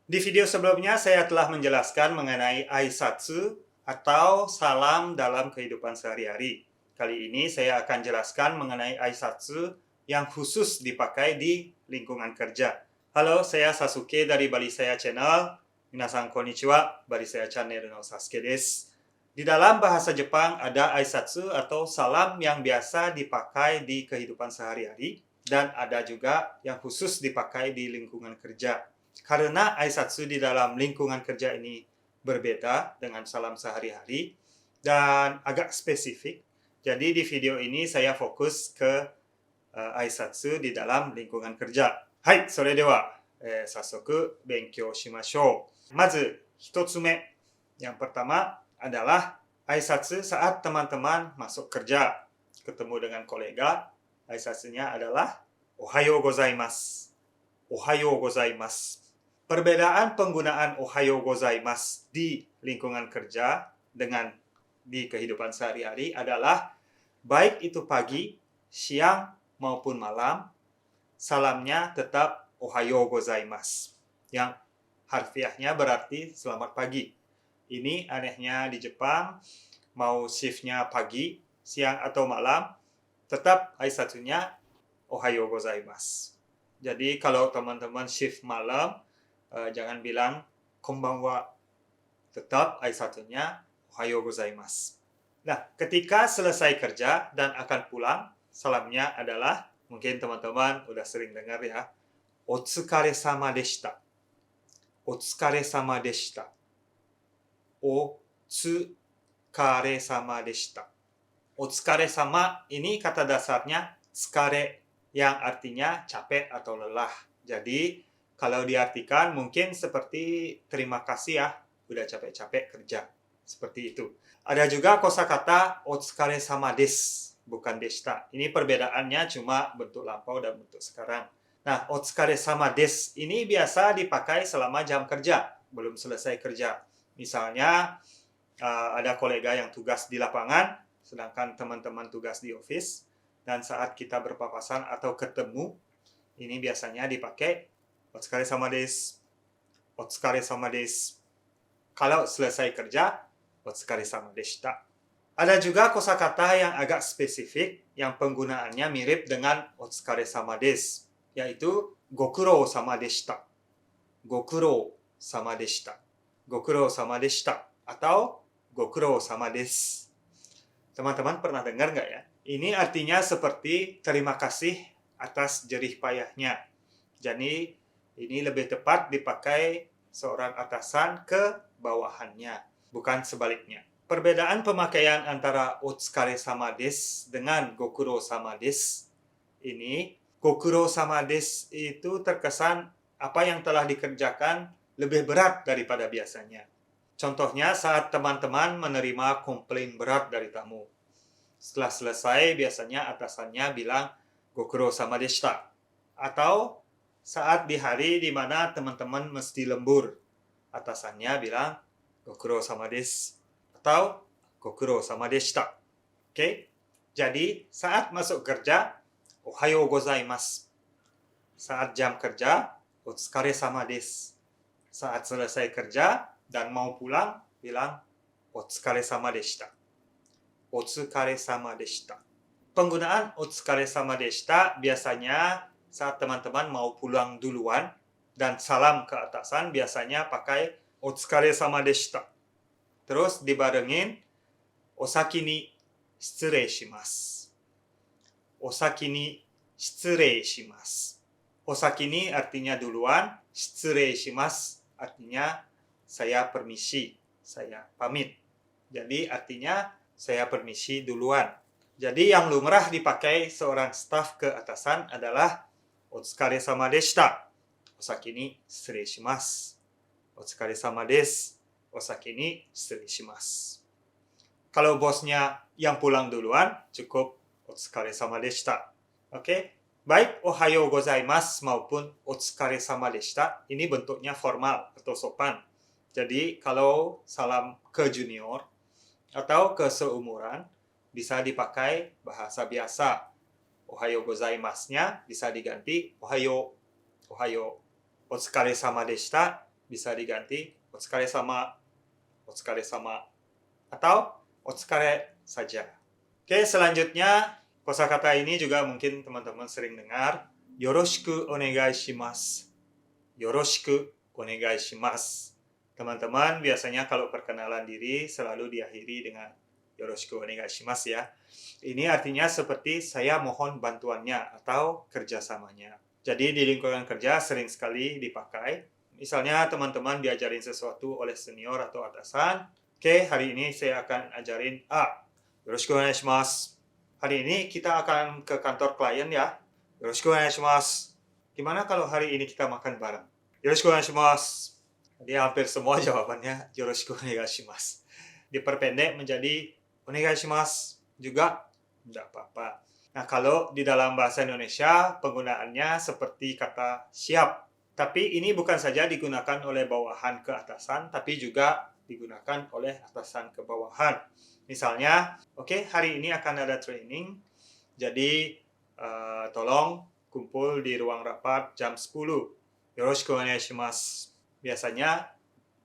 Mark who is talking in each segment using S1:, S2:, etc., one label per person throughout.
S1: Di video sebelumnya saya telah menjelaskan mengenai aisatsu atau salam dalam kehidupan sehari-hari. Kali ini saya akan jelaskan mengenai aisatsu yang khusus dipakai di lingkungan kerja. Halo, saya Sasuke dari Balisaya Channel. Minasan konnichiwa, Balisaya Channel no Sasuke desu. Di dalam bahasa Jepang ada aisatsu atau salam yang biasa dipakai di kehidupan sehari-hari dan ada juga yang khusus dipakai di lingkungan kerja. Karena aisatsu di dalam lingkungan kerja ini berbeda dengan salam sehari-hari dan agak spesifik. Jadi di video ini saya fokus ke aisatsu di dalam lingkungan kerja. Hai, それでは、早速勉強しましょう。まず一つ目, yang pertama adalah aisatsu saat teman-teman masuk kerja. Ketemu dengan kolega, aisatsunya adalah ohayo gozaimasu. Ohayo gozaimasu. Perbedaan penggunaan ohayo gozaimasu di lingkungan kerja dengan di kehidupan sehari-hari adalah baik itu pagi, siang, maupun malam, salamnya tetap ohayo gozaimasu. Yang harfiahnya berarti selamat pagi. Ini anehnya di Jepang, mau shiftnya pagi, siang, atau malam, tetap aisatsunya ohayo gozaimasu. Jadi kalau teman-teman shift malam, jangan bilang konbanwa, tetap aisatsunya ohayo gozaimasu. Nah, ketika selesai kerja dan akan pulang, salamnya adalah, mungkin teman-teman udah sering dengar ya, otsukaresama deshita. Otsukaresama deshita. Otsukaresama deshita. Otsukaresama ini kata dasarnya tsukare, yang artinya capek atau lelah. Jadi kalau diartikan mungkin seperti terima kasih ya, udah capek-capek kerja. Seperti itu. Ada juga kosakata otsukaresama desu, bukan deshita. Ini perbedaannya cuma bentuk lampau dan bentuk sekarang. Nah, otsukaresama desu ini biasa dipakai selama jam kerja, belum selesai kerja. Misalnya ada kolega yang tugas di lapangan, sedangkan teman-teman tugas di office, dan saat kita berpapasan atau ketemu, ini biasanya dipakai otsukaresama desu. Otsukaresama desu. Kalau selesai kerja, otsukaresama deshita. Ada juga kosakata yang agak spesifik yang penggunaannya mirip dengan otsukaresama desu, yaitu gokurou sama deshita. Gokurou sama deshita. Gokurou sama deshita atau gokurou sama desu. Teman-teman pernah dengar nggak ya? Ini artinya seperti terima kasih atas jerih payahnya. Jadi ini lebih tepat dipakai seorang atasan ke bawahannya, bukan sebaliknya. Perbedaan pemakaian antara otsukaresama desu dengan gokurou sama desu ini, gokurou sama desu itu terkesan apa yang telah dikerjakan lebih berat daripada biasanya. Contohnya saat teman-teman menerima komplain berat dari tamu. Setelah selesai, biasanya atasannya bilang, gokurou sama deshita. Atau saat di hari di mana teman-teman mesti lembur, atasannya bilang, gokurou sama desu. Atau gokurou sama deshita. Oke? Jadi, saat masuk kerja, ohayo gozaimasu. Saat jam kerja, otsukaresama desu. Saat selesai kerja dan mau pulang, bilang, otsukaresama deshita. Otsukaresama deshita. Penggunaan otsukaresama deshita biasanya saat teman-teman mau pulang duluan dan salam ke atasan biasanya pakai otsukaresama deshita. Terus dibarengin osaki ni shitsurei shimasu. Osaki ni shitsurei shimasu. Osaki ni artinya duluan, shitsurei shimasu artinya saya permisi, saya pamit. Jadi artinya saya permisi duluan. Jadi yang lumrah dipakai seorang staf ke atasan adalah otsukaresama deshita. Osaki ni shitsurei shimasu. Otsukaresama desu. Osaki ni shitsurei shimasu. Kalau bosnya yang pulang duluan, cukup otsukaresama deshita. Oke? Baik ohayo gozaimasu maupun otsukaresama deshita, ini bentuknya formal atau sopan. Jadi kalau salam ke junior atau ke seumuran, bisa dipakai bahasa biasa. Ohayo gozaimasu-nya bisa diganti ohayo. Ohayo. Otsukaresama deshita bisa diganti otsukare sama, atau otsukare saja. Oke, selanjutnya kosakata ini juga mungkin teman-teman sering dengar. Yoroshiku onegai shimasu. Yoroshiku onegai shimasu. Teman-teman biasanya kalau perkenalan diri selalu diakhiri dengan yoroshiku onegai shimasu ya. Ini artinya seperti saya mohon bantuannya atau kerjasamanya. Jadi di lingkungan kerja sering sekali dipakai. Misalnya teman-teman diajarin sesuatu oleh senior atau atasan. Oke, hari ini saya akan ajarin A. Yoroshiku onegai shimasu. Hari ini kita akan ke kantor klien ya. Yoroshiku onegai shimasu. Gimana kalau hari ini kita makan bareng? Yoroshiku onegai shimasu. Jadi hampir semua jawabannya yoroshiku onegai shimasu. Diperpendek menjadi onegai shimasu juga tidak apa-apa. Nah, kalau di dalam bahasa Indonesia penggunaannya seperti kata siap. Tapi ini bukan saja digunakan oleh bawahan ke atasan, tapi juga digunakan oleh atasan ke bawahan. Misalnya, oke, hari ini akan ada training, jadi tolong kumpul di ruang rapat jam 10. Yoroshiku onegai shimasu. Biasanya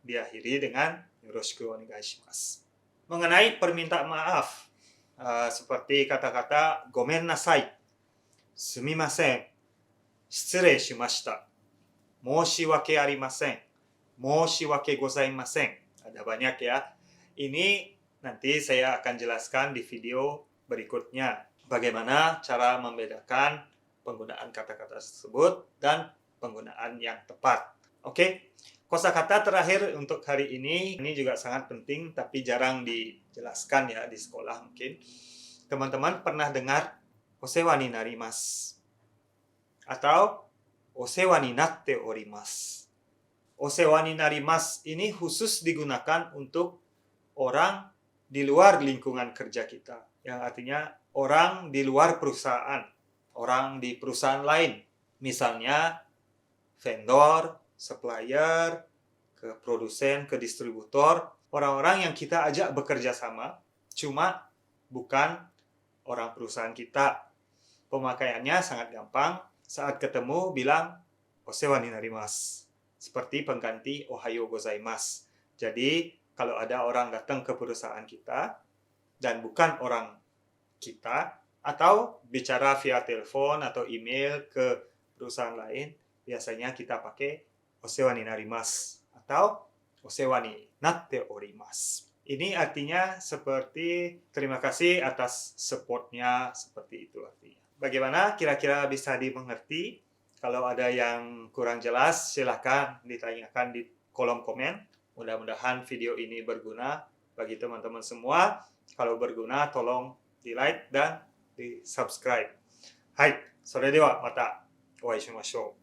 S1: diakhiri dengan yoroshiku onegai shimasu. Mengenai permintaan maaf, seperti kata-kata gomen nasai, sumimasen, shitsurei shimashita, moshiwake arimasen, moshiwake gozaimasen. Ada banyak ya. Ini nanti saya akan jelaskan di video berikutnya. Bagaimana cara membedakan penggunaan kata-kata tersebut dan penggunaan yang tepat. Oke, kosakata terakhir untuk hari ini juga sangat penting tapi jarang dijelaskan ya di sekolah mungkin. Teman-teman pernah dengar osewa ni narimasu atau osewa ni natte orimasu. Osewa ni narimasu ini khusus digunakan untuk orang di luar lingkungan kerja kita, yang artinya orang di luar perusahaan, orang di perusahaan lain, misalnya vendor, supplier, ke produsen, ke distributor, orang-orang yang kita ajak bekerja sama, cuma bukan orang perusahaan kita. Pemakaiannya sangat gampang, saat ketemu bilang osewa ni narimasu, seperti pengganti ohayo gozaimasu. Jadi, kalau ada orang datang ke perusahaan kita dan bukan orang kita, atau bicara via telepon atau email ke perusahaan lain, biasanya kita pakai osewa ni narimasu atau osewa ni natte orimasu. Ini artinya seperti terima kasih atas support-nya, seperti itu artinya. Bagaimana kira-kira bisa dimengerti? Kalau ada yang kurang jelas, silakan ditanyakan di kolom komen. Mudah-mudahan video ini berguna bagi teman-teman semua. Kalau berguna, tolong di-like dan di-subscribe. Hai, それではまたお会いしましょう。